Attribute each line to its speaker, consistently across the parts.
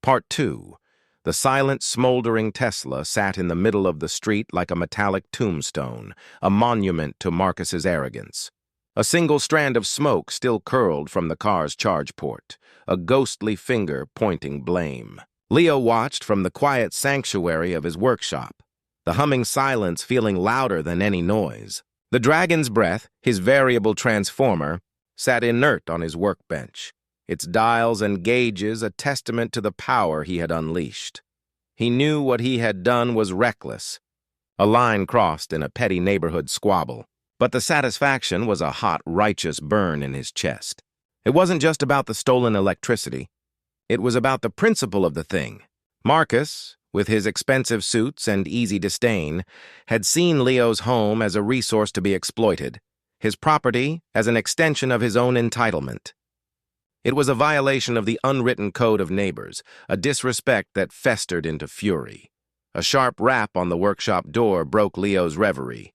Speaker 1: Part 2. The silent, smoldering Tesla sat in the middle of the street like a metallic tombstone, a monument to Marcus's arrogance. A single strand of smoke still curled from the car's charge port, a ghostly finger pointing blame. Leo watched from the quiet sanctuary of his workshop, the humming silence feeling louder than any noise. The dragon's breath, his variable transformer, sat inert on his workbench, its dials and gauges a testament to the power he had unleashed. He knew what he had done was reckless, a line crossed in a petty neighborhood squabble, but the satisfaction was a hot, righteous burn in his chest. It wasn't just about the stolen electricity. It was about the principle of the thing. Marcus, with his expensive suits and easy disdain, had seen Leo's home as a resource to be exploited, his property as an extension of his own entitlement. It was a violation of the unwritten code of neighbors, a disrespect that festered into fury. A sharp rap on the workshop door broke Leo's reverie.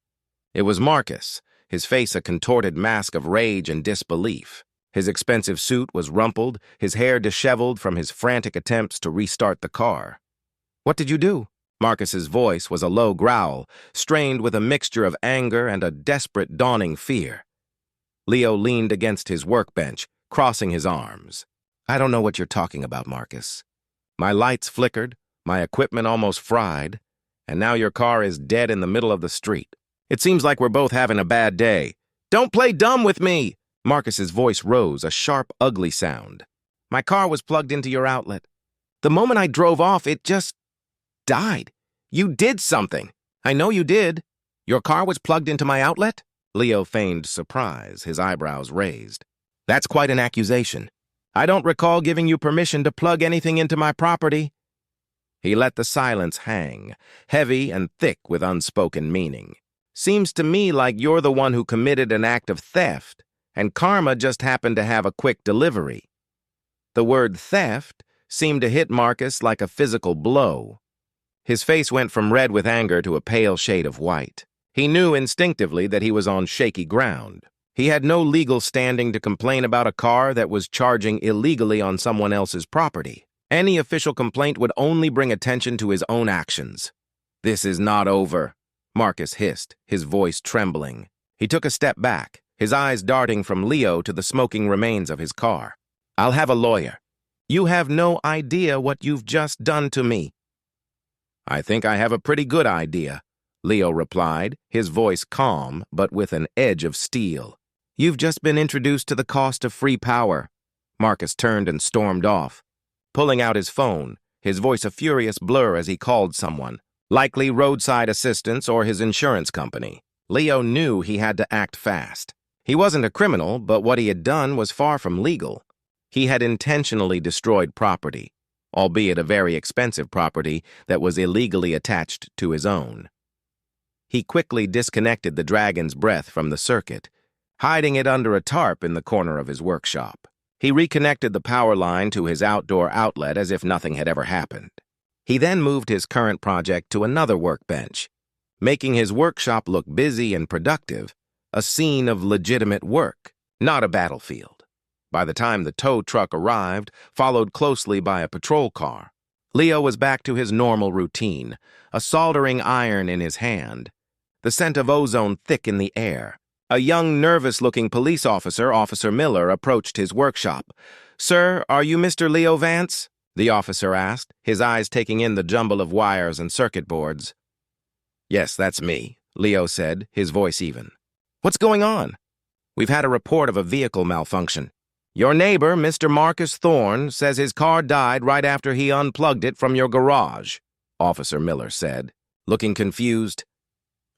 Speaker 1: It was Marcus, his face a contorted mask of rage and disbelief. His expensive suit was rumpled, his hair disheveled from his frantic attempts to restart the car. "What did you do?" Marcus's voice was a low growl, strained with a mixture of anger and a desperate dawning fear. Leo leaned against his workbench, crossing his arms. "I don't know what you're talking about, Marcus. My lights flickered, my equipment almost fried, and now your car is dead in the middle of the street. It seems like we're both having a bad day." "Don't play dumb with me!" Marcus's voice rose, a sharp, ugly sound. "My car was plugged into your outlet. The moment I drove off, it just died. You did something. I know you did. Your car was plugged into my outlet?" Leo feigned surprise, his eyebrows raised. "That's quite an accusation. I don't recall giving you permission to plug anything into my property." He let the silence hang, heavy and thick with unspoken meaning. "Seems to me like you're the one who committed an act of theft, and karma just happened to have a quick delivery." The word theft seemed to hit Marcus like a physical blow. His face went from red with anger to a pale shade of white. He knew instinctively that he was on shaky ground. He had no legal standing to complain about a car that was charging illegally on someone else's property. Any official complaint would only bring attention to his own actions. "This is not over," Marcus hissed, his voice trembling. He took a step back, his eyes darting from Leo to the smoking remains of his car. "I'll have a lawyer. You have no idea what you've just done to me." "I think I have a pretty good idea," Leo replied, his voice calm but with an edge of steel. "You've just been introduced to the cost of free power." Marcus turned and stormed off, pulling out his phone, his voice a furious blur as he called someone, likely roadside assistance or his insurance company. Leo knew he had to act fast. He wasn't a criminal, but what he had done was far from legal. He had intentionally destroyed property, albeit a very expensive property that was illegally attached to his own. He quickly disconnected the dragon's breath from the circuit, hiding it under a tarp in the corner of his workshop. He reconnected the power line to his outdoor outlet as if nothing had ever happened. He then moved his current project to another workbench, making his workshop look busy and productive, a scene of legitimate work, not a battlefield. By the time the tow truck arrived, followed closely by a patrol car, Leo was back to his normal routine, a soldering iron in his hand, the scent of ozone thick in the air. A young, nervous-looking police officer, Officer Miller, approached his workshop. "Sir, are you Mr. Leo Vance?" the officer asked, his eyes taking in the jumble of wires and circuit boards. "Yes, that's me," Leo said, his voice even. "What's going on?" "We've had a report of a vehicle malfunction. Your neighbor, Mr. Marcus Thorne, says his car died right after he unplugged it from your garage," Officer Miller said, looking confused.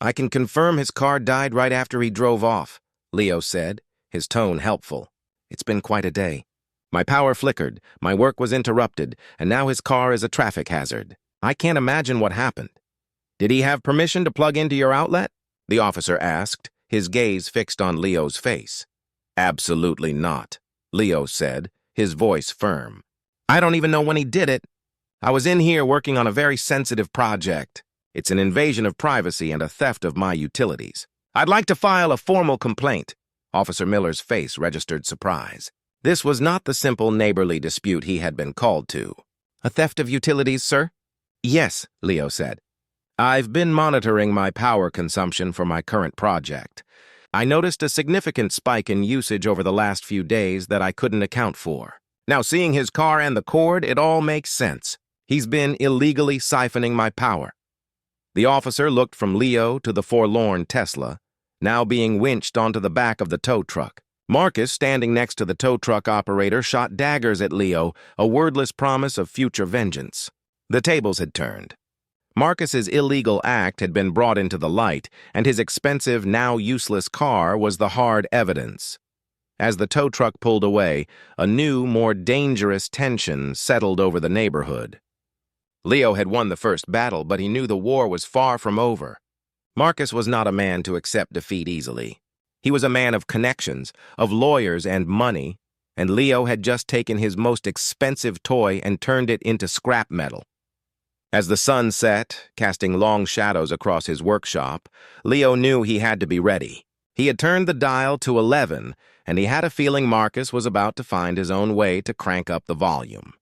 Speaker 1: "I can confirm his car died right after he drove off," Leo said, his tone helpful. "It's been quite a day. My power flickered, my work was interrupted, and now his car is a traffic hazard. I can't imagine what happened." "Did he have permission to plug into your outlet?" the officer asked, his gaze fixed on Leo's face. "Absolutely not," Leo said, his voice firm. "I don't even know when he did it. I was in here working on a very sensitive project. It's an invasion of privacy and a theft of my utilities. I'd like to file a formal complaint." Officer Miller's face registered surprise. This was not the simple neighborly dispute he had been called to. A theft of utilities, sir? Yes, Leo said. I've been monitoring my power consumption for my current project. I noticed a significant spike in usage over the last few days that I couldn't account for. Now, seeing his car and the cord, it all makes sense. He's been illegally siphoning my power. The officer looked from Leo to the forlorn Tesla, now being winched onto the back of the tow truck. Marcus, standing next to the tow truck operator, shot daggers at Leo, a wordless promise of future vengeance. The tables had turned. Marcus's illegal act had been brought into the light, and his expensive, now useless car was the hard evidence. As the tow truck pulled away, a new, more dangerous tension settled over the neighborhood. Leo had won the first battle, but he knew the war was far from over. Marcus was not a man to accept defeat easily. He was a man of connections, of lawyers and money, and Leo had just taken his most expensive toy and turned it into scrap metal. As the sun set, casting long shadows across his workshop, Leo knew he had to be ready. He had turned the dial to 11, and he had a feeling Marcus was about to find his own way to crank up the volume.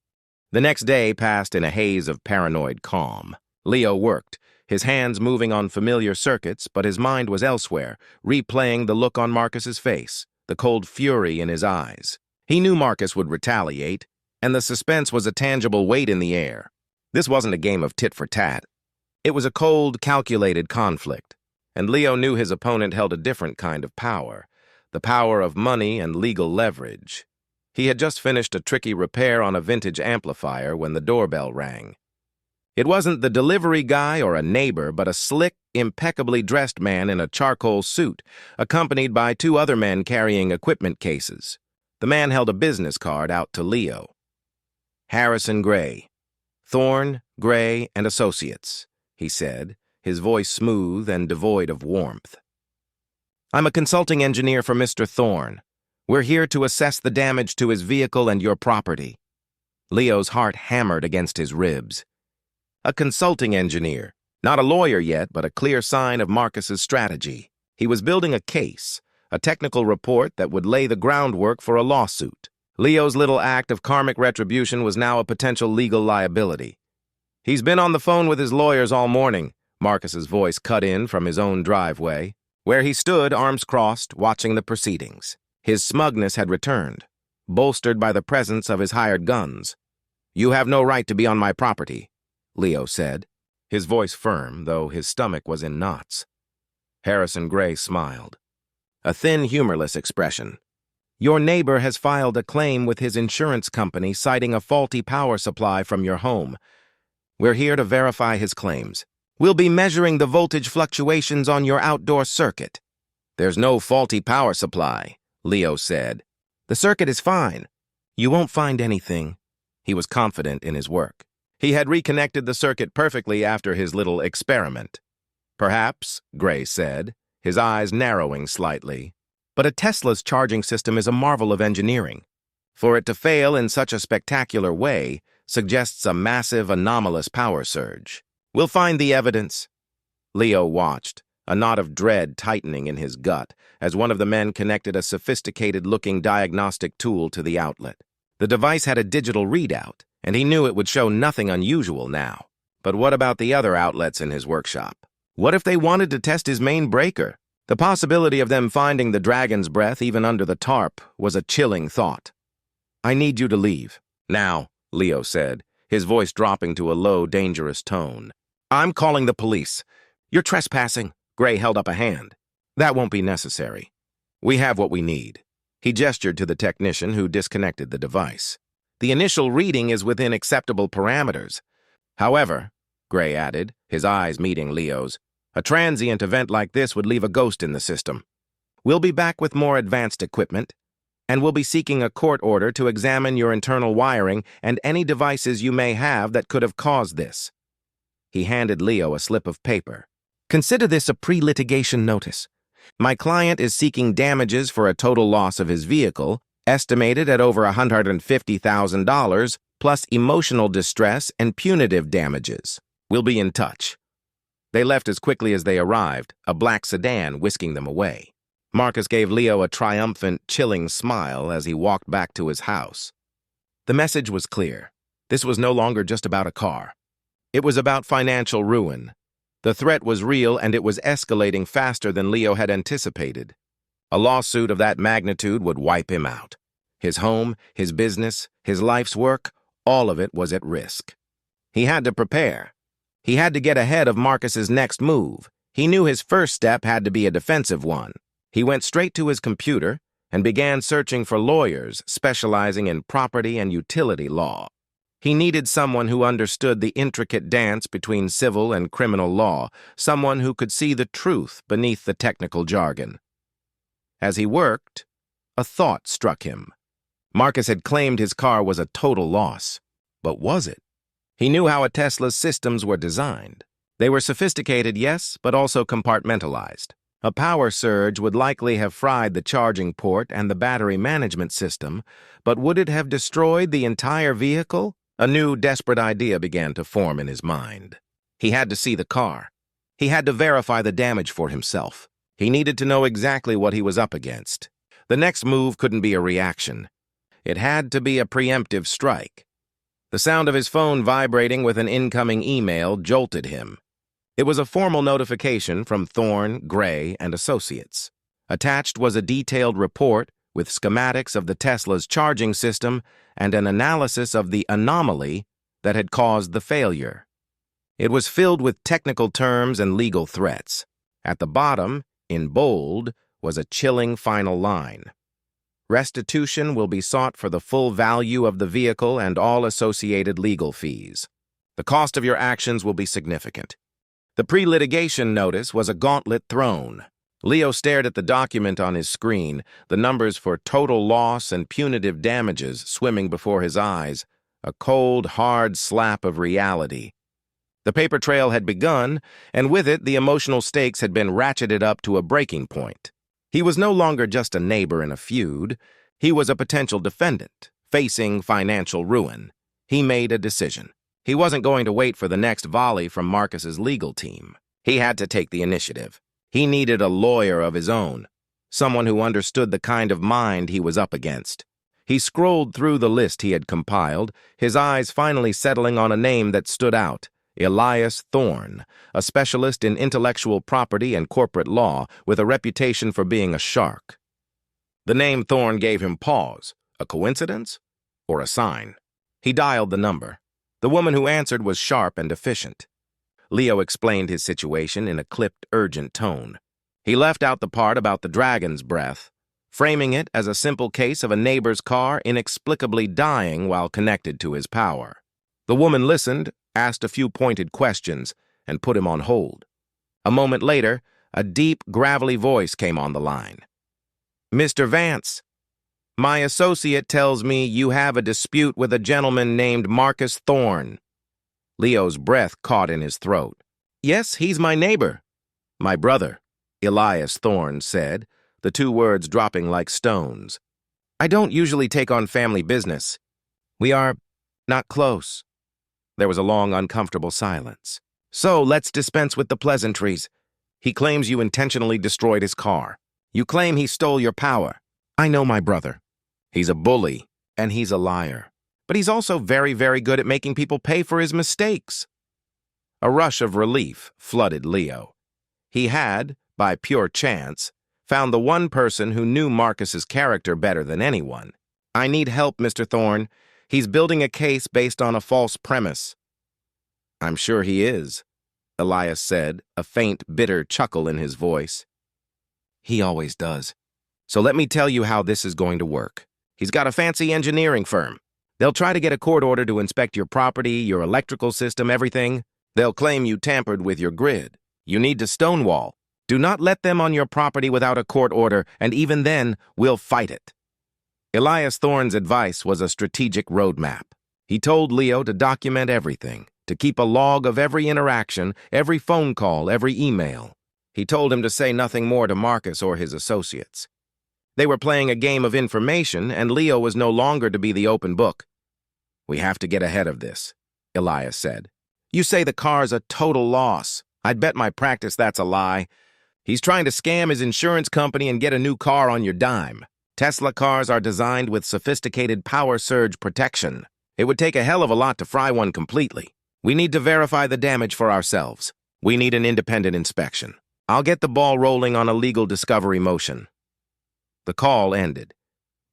Speaker 1: The next day passed in a haze of paranoid calm. Leo worked, his hands moving on familiar circuits, but his mind was elsewhere, replaying the look on Marcus's face, the cold fury in his eyes. He knew Marcus would retaliate, and the suspense was a tangible weight in the air. This wasn't a game of tit-for-tat. It was a cold, calculated conflict, and Leo knew his opponent held a different kind of power, the power of money and legal leverage. He had just finished a tricky repair on a vintage amplifier when the doorbell rang. It wasn't the delivery guy or a neighbor, but a slick, impeccably dressed man in a charcoal suit, accompanied by two other men carrying equipment cases. The man held a business card out to Leo. Harrison Gray. Thorne, Gray, and Associates, he said, his voice smooth and devoid of warmth. I'm a consulting engineer for Mr. Thorne. We're here to assess the damage to his vehicle and your property. Leo's heart hammered against his ribs. A consulting engineer, not a lawyer yet, but a clear sign of Marcus's strategy. He was building a case, a technical report that would lay the groundwork for a lawsuit. Leo's little act of karmic retribution was now a potential legal liability. He's been on the phone with his lawyers all morning, Marcus's voice cut in from his own driveway, where he stood, arms crossed, watching the proceedings. His smugness had returned, bolstered by the presence of his hired guns. You have no right to be on my property, Leo said, his voice firm, though his stomach was in knots. Harrison Gray smiled. A thin, humorless expression. Your neighbor has filed a claim with his insurance company citing a faulty power supply from your home. We're here to verify his claims. We'll be measuring the voltage fluctuations on your outdoor circuit. There's no faulty power supply, Leo said. The circuit is fine. You won't find anything. He was confident in his work. He had reconnected the circuit perfectly after his little experiment. Perhaps, Gray said, his eyes narrowing slightly. But a Tesla's charging system is a marvel of engineering. For it to fail in such a spectacular way suggests a massive, anomalous power surge. We'll find the evidence. Leo watched, a knot of dread tightening in his gut, as one of the men connected a sophisticated-looking diagnostic tool to the outlet. The device had a digital readout, and he knew it would show nothing unusual now. But what about the other outlets in his workshop? What if they wanted to test his main breaker? The possibility of them finding the dragon's breath even under the tarp was a chilling thought. I need you to leave. Now, Leo said, his voice dropping to a low, dangerous tone. I'm calling the police. You're trespassing. Gray held up a hand. That won't be necessary. We have what we need. He gestured to the technician who disconnected the device. The initial reading is within acceptable parameters. However, Gray added, his eyes meeting Leo's, a transient event like this would leave a ghost in the system. We'll be back with more advanced equipment, and we'll be seeking a court order to examine your internal wiring and any devices you may have that could have caused this. He handed Leo a slip of paper. Consider this a pre-litigation notice. My client is seeking damages for a total loss of his vehicle, estimated at over $150,000, plus emotional distress and punitive damages. We'll be in touch. They left as quickly as they arrived, a black sedan whisking them away. Marcus gave Leo a triumphant, chilling smile as he walked back to his house. The message was clear. This was no longer just about a car. It was about financial ruin. The threat was real, and it was escalating faster than Leo had anticipated. A lawsuit of that magnitude would wipe him out. His home, his business, his life's work, all of it was at risk. He had to prepare. He had to get ahead of Marcus's next move. He knew his first step had to be a defensive one. He went straight to his computer and began searching for lawyers specializing in property and utility law. He needed someone who understood the intricate dance between civil and criminal law, someone who could see the truth beneath the technical jargon. As he worked, a thought struck him. Marcus had claimed his car was a total loss. But was it? He knew how a Tesla's systems were designed. They were sophisticated, yes, but also compartmentalized. A power surge would likely have fried the charging port and the battery management system, but would it have destroyed the entire vehicle? A new, desperate idea began to form in his mind. He had to see the car. He had to verify the damage for himself. He needed to know exactly what he was up against. The next move couldn't be a reaction. It had to be a preemptive strike. The sound of his phone vibrating with an incoming email jolted him. It was a formal notification from Thorne, Gray, and Associates. Attached was a detailed report with schematics of the Tesla's charging system and an analysis of the anomaly that had caused the failure. It was filled with technical terms and legal threats. At the bottom, in bold, was a chilling final line. Restitution will be sought for the full value of the vehicle and all associated legal fees. The cost of your actions will be significant. The pre-litigation notice was a gauntlet thrown. Leo stared at the document on his screen, the numbers for total loss and punitive damages swimming before his eyes, a cold, hard slap of reality. The paper trail had begun, and with it the emotional stakes had been ratcheted up to a breaking point. He was no longer just a neighbor in a feud. He was a potential defendant, facing financial ruin. He made a decision. He wasn't going to wait for the next volley from Marcus's legal team. He had to take the initiative. He needed a lawyer of his own, someone who understood the kind of mind he was up against. He scrolled through the list he had compiled, his eyes finally settling on a name that stood out: Elias Thorne, a specialist in intellectual property and corporate law with a reputation for being a shark. The name Thorne gave him pause. A coincidence? Or a sign? He dialed the number. The woman who answered was sharp and efficient. Leo explained his situation in a clipped, urgent tone. He left out the part about the dragon's breath, framing it as a simple case of a neighbor's car inexplicably dying while connected to his power. The woman listened, asked a few pointed questions, and put him on hold. A moment later, a deep, gravelly voice came on the line. "Mr. Vance, my associate tells me you have a dispute with a gentleman named Marcus Thorne." Leo's breath caught in his throat. "Yes, he's my neighbor." "My brother," Elias Thorne said, the two words dropping like stones. "I don't usually take on family business. We are not close." There was a long, uncomfortable silence. "So let's dispense with the pleasantries. He claims you intentionally destroyed his car. You claim he stole your power. I know my brother. He's a bully, and he's a liar. But he's also very, very good at making people pay for his mistakes." A rush of relief flooded Leo. He had, by pure chance, found the one person who knew Marcus's character better than anyone. "I need help, Mr. Thorne. He's building a case based on a false premise." "I'm sure he is," Elias said, a faint, bitter chuckle in his voice. "He always does. So let me tell you how this is going to work. He's got a fancy engineering firm. They'll try to get a court order to inspect your property, your electrical system, everything. They'll claim you tampered with your grid. You need to stonewall. Do not let them on your property without a court order, and even then, we'll fight it." Elias Thorne's advice was a strategic roadmap. He told Leo to document everything, to keep a log of every interaction, every phone call, every email. He told him to say nothing more to Marcus or his associates. They were playing a game of information, and Leo was no longer to be the open book. "We have to get ahead of this," Elias said. "You say the car's a total loss. I'd bet my practice that's a lie. He's trying to scam his insurance company and get a new car on your dime. Tesla cars are designed with sophisticated power surge protection. It would take a hell of a lot to fry one completely. We need to verify the damage for ourselves. We need an independent inspection. I'll get the ball rolling on a legal discovery motion." The call ended,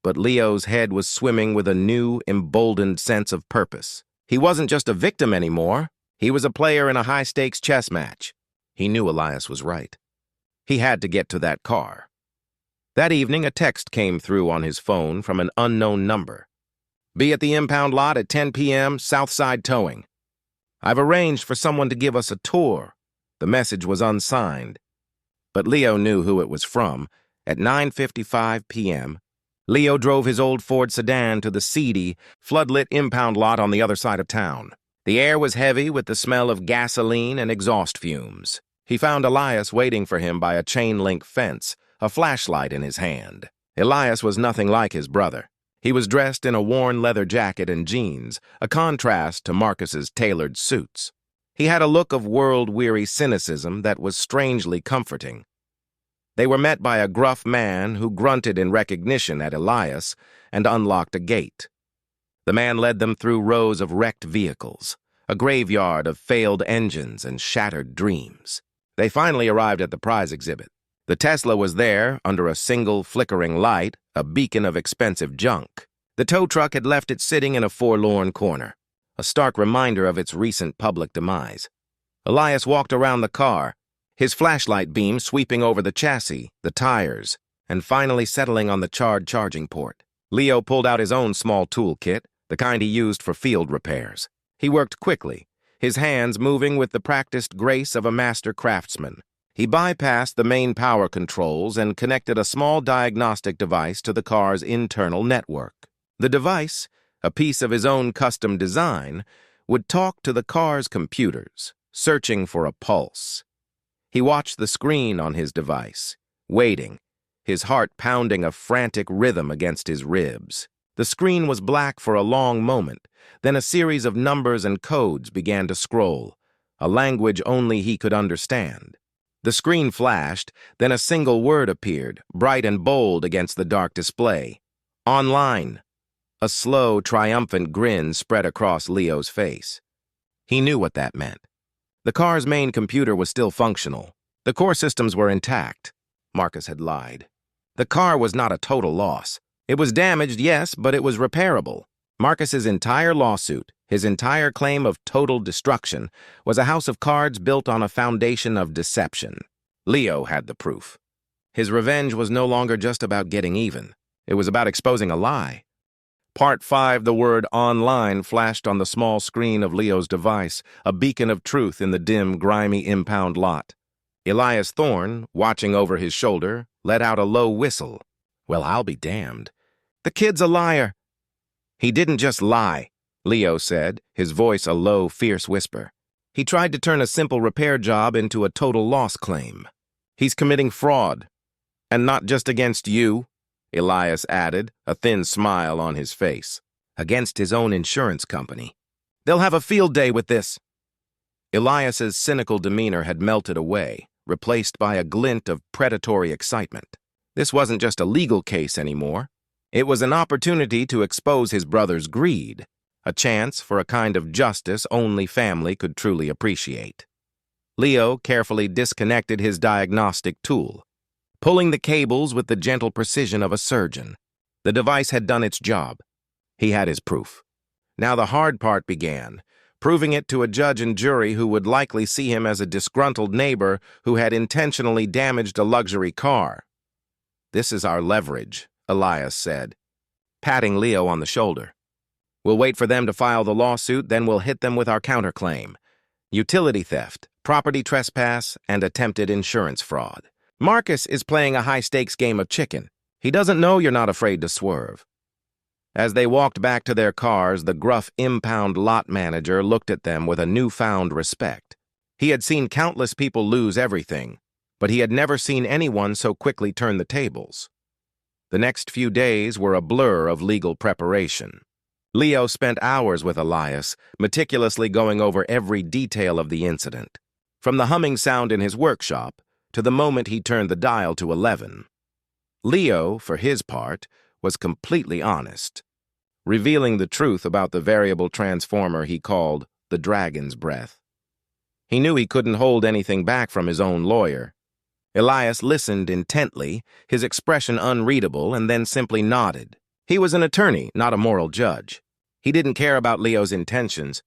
Speaker 1: but Leo's head was swimming with a new, emboldened sense of purpose. He wasn't just a victim anymore. He was a player in a high-stakes chess match. He knew Elias was right. He had to get to that car. That evening, a text came through on his phone from an unknown number. "Be at the impound lot at 10 p.m., Southside Towing. I've arranged for someone to give us a tour." The message was unsigned, but Leo knew who it was from. At 9:55 p.m., Leo drove his old Ford sedan to the seedy, floodlit impound lot on the other side of town. The air was heavy with the smell of gasoline and exhaust fumes. He found Elias waiting for him by a chain-link fence, a flashlight in his hand. Elias was nothing like his brother. He was dressed in a worn leather jacket and jeans, a contrast to Marcus's tailored suits. He had a look of world-weary cynicism that was strangely comforting. They were met by a gruff man who grunted in recognition at Elias and unlocked a gate. The man led them through rows of wrecked vehicles, a graveyard of failed engines and shattered dreams. They finally arrived at the prize exhibit. The Tesla was there, under a single flickering light, a beacon of expensive junk. The tow truck had left it sitting in a forlorn corner, a stark reminder of its recent public demise. Elias walked around the car, his flashlight beam sweeping over the chassis, the tires, and finally settling on the charred charging port. Leo pulled out his own small toolkit, the kind he used for field repairs. He worked quickly, his hands moving with the practiced grace of a master craftsman. He bypassed the main power controls and connected a small diagnostic device to the car's internal network. The device, a piece of his own custom design, would talk to the car's computers, searching for a pulse. He watched the screen on his device, waiting, his heart pounding a frantic rhythm against his ribs. The screen was black for a long moment, then a series of numbers and codes began to scroll, a language only he could understand. The screen flashed, then a single word appeared, bright and bold against the dark display. "Online." A slow, triumphant grin spread across Leo's face. He knew what that meant. The car's main computer was still functional. The core systems were intact. Marcus had lied. The car was not a total loss. It was damaged, yes, but it was repairable. Marcus's entire lawsuit, his entire claim of total destruction, was a house of cards built on a foundation of deception. Leo had the proof. His revenge was no longer just about getting even. It was about exposing a lie. Part 5, the word "online" flashed on the small screen of Leo's device, a beacon of truth in the dim, grimy impound lot. Elias Thorne, watching over his shoulder, let out a low whistle. "Well, I'll be damned. The kid's a liar." "He didn't just lie," Leo said, his voice a low, fierce whisper. "He tried to turn a simple repair job into a total loss claim. He's committing fraud. And not just against you," Elias added, a thin smile on his face. "Against his own insurance company. They'll have a field day with this." Elias's cynical demeanor had melted away, replaced by a glint of predatory excitement. This wasn't just a legal case anymore. It was an opportunity to expose his brother's greed, a chance for a kind of justice only family could truly appreciate. Leo carefully disconnected his diagnostic tool, pulling the cables with the gentle precision of a surgeon. The device had done its job. He had his proof. Now the hard part began, proving it to a judge and jury who would likely see him as a disgruntled neighbor who had intentionally damaged a luxury car. "This is our leverage," Elias said, patting Leo on the shoulder. "We'll wait for them to file the lawsuit, then we'll hit them with our counterclaim. Utility theft, property trespass, and attempted insurance fraud. Marcus is playing a high-stakes game of chicken. He doesn't know you're not afraid to swerve." As they walked back to their cars, the gruff impound lot manager looked at them with a newfound respect. He had seen countless people lose everything, but he had never seen anyone so quickly turn the tables. The next few days were a blur of legal preparation. Leo spent hours with Elias, meticulously going over every detail of the incident, from the humming sound in his workshop to the moment he turned the dial to 11. Leo, for his part, was completely honest. revealing the truth about the variable transformer he called the dragon's breath. He knew he couldn't hold anything back from his own lawyer. Elias listened intently, his expression unreadable, and then simply nodded. He was an attorney, not a moral judge. He didn't care about Leo's intentions.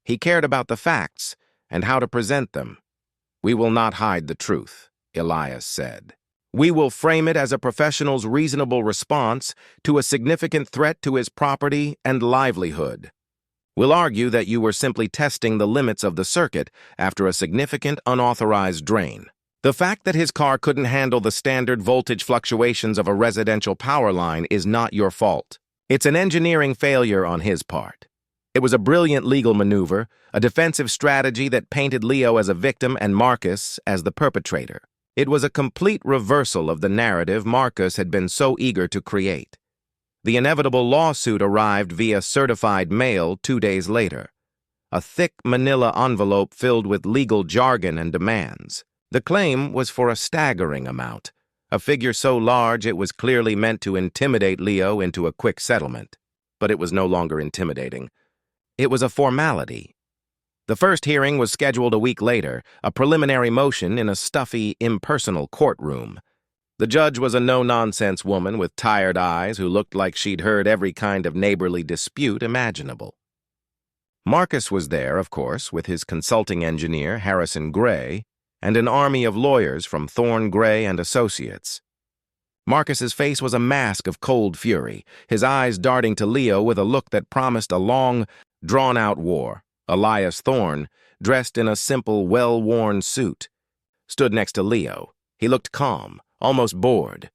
Speaker 1: He cared about the facts and how to present them. "We will not hide the truth," Elias said. "We will frame it as a professional's reasonable response to a significant threat to his property and livelihood. We'll argue that you were simply testing the limits of the circuit after a significant unauthorized drain. The fact that his car couldn't handle the standard voltage fluctuations of a residential power line is not your fault. It's an engineering failure on his part. It was a brilliant legal maneuver, a defensive strategy that painted Leo as a victim and Marcus as the perpetrator. It was a complete reversal of the narrative Marcus had been so eager to create. The inevitable lawsuit arrived via certified mail 2 days later, a thick manila envelope filled with legal jargon and demands. The claim was for a staggering amount, a figure so large it was clearly meant to intimidate Leo into a quick settlement. But it was no longer intimidating. It was a formality. The first hearing was scheduled a week later, a preliminary motion in a stuffy, impersonal courtroom. The judge was a no-nonsense woman with tired eyes who looked like she'd heard every kind of neighborly dispute imaginable. Marcus was there, of course, with his consulting engineer, Harrison Gray, and an army of lawyers from Thorne Gray and Associates. Marcus's face was a mask of cold fury, his eyes darting to Leo with a look that promised a long, drawn-out war. Elias Thorne, dressed in a simple, well-worn suit, stood next to Leo. He looked calm, almost bored.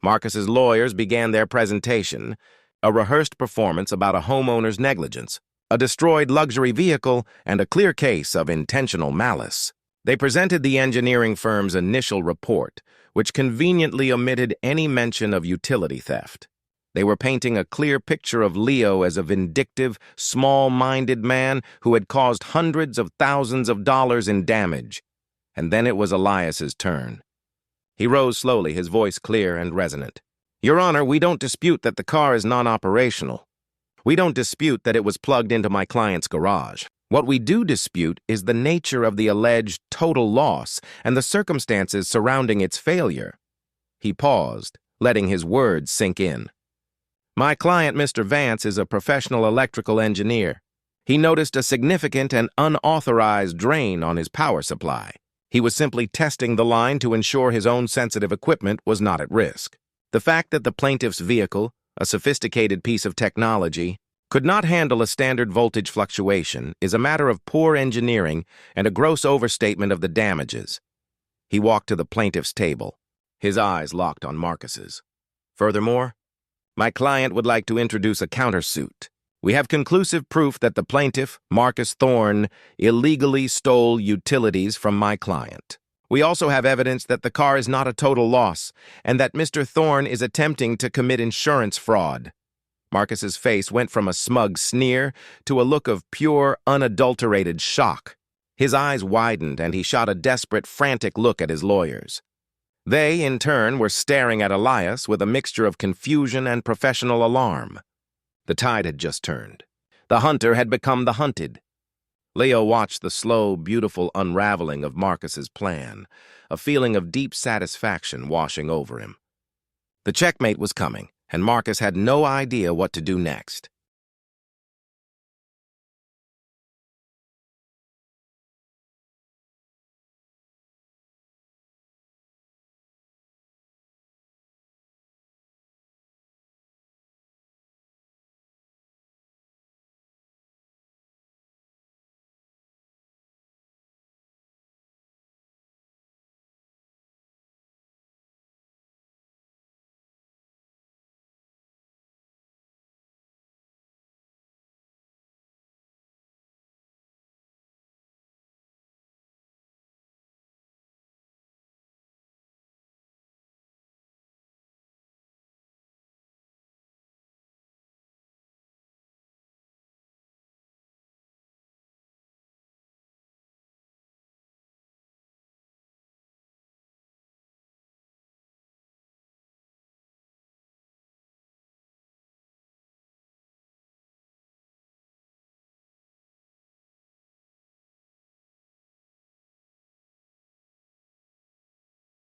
Speaker 1: Marcus's lawyers began their presentation, a rehearsed performance about a homeowner's negligence, a destroyed luxury vehicle, and a clear case of intentional malice. They presented the engineering firm's initial report, which conveniently omitted any mention of utility theft. They were painting a clear picture of Leo as a vindictive, small-minded man who had caused hundreds of thousands of dollars in damage. And then it was Elias's turn. He rose slowly, his voice clear and resonant. "Your Honor, we don't dispute that the car is non-operational. We don't dispute that it was plugged into my client's garage. What we do dispute is the nature of the alleged total loss and the circumstances surrounding its failure." He paused, letting his words sink in. "My client, Mr. Vance, is a professional electrical engineer. He noticed a significant and unauthorized drain on his power supply. He was simply testing the line to ensure his own sensitive equipment was not at risk. The fact that the plaintiff's vehicle, a sophisticated piece of technology, could not handle a standard voltage fluctuation is a matter of poor engineering and a gross overstatement of the damages." He walked to the plaintiff's table, his eyes locked on Marcus's. "Furthermore, my client would like to introduce a countersuit. We have conclusive proof that the plaintiff, Marcus Thorne, illegally stole utilities from my client. We also have evidence that the car is not a total loss and that Mr. Thorne is attempting to commit insurance fraud." Marcus's face went from a smug sneer to a look of pure, unadulterated shock. His eyes widened and he shot a desperate, frantic look at his lawyers. They, in turn, were staring at Elias with a mixture of confusion and professional alarm. The tide had just turned. The hunter had become the hunted. Leo watched the slow, beautiful unraveling of Marcus's plan, a feeling of deep satisfaction washing over him. The checkmate was coming, and Marcus had no idea what to do next.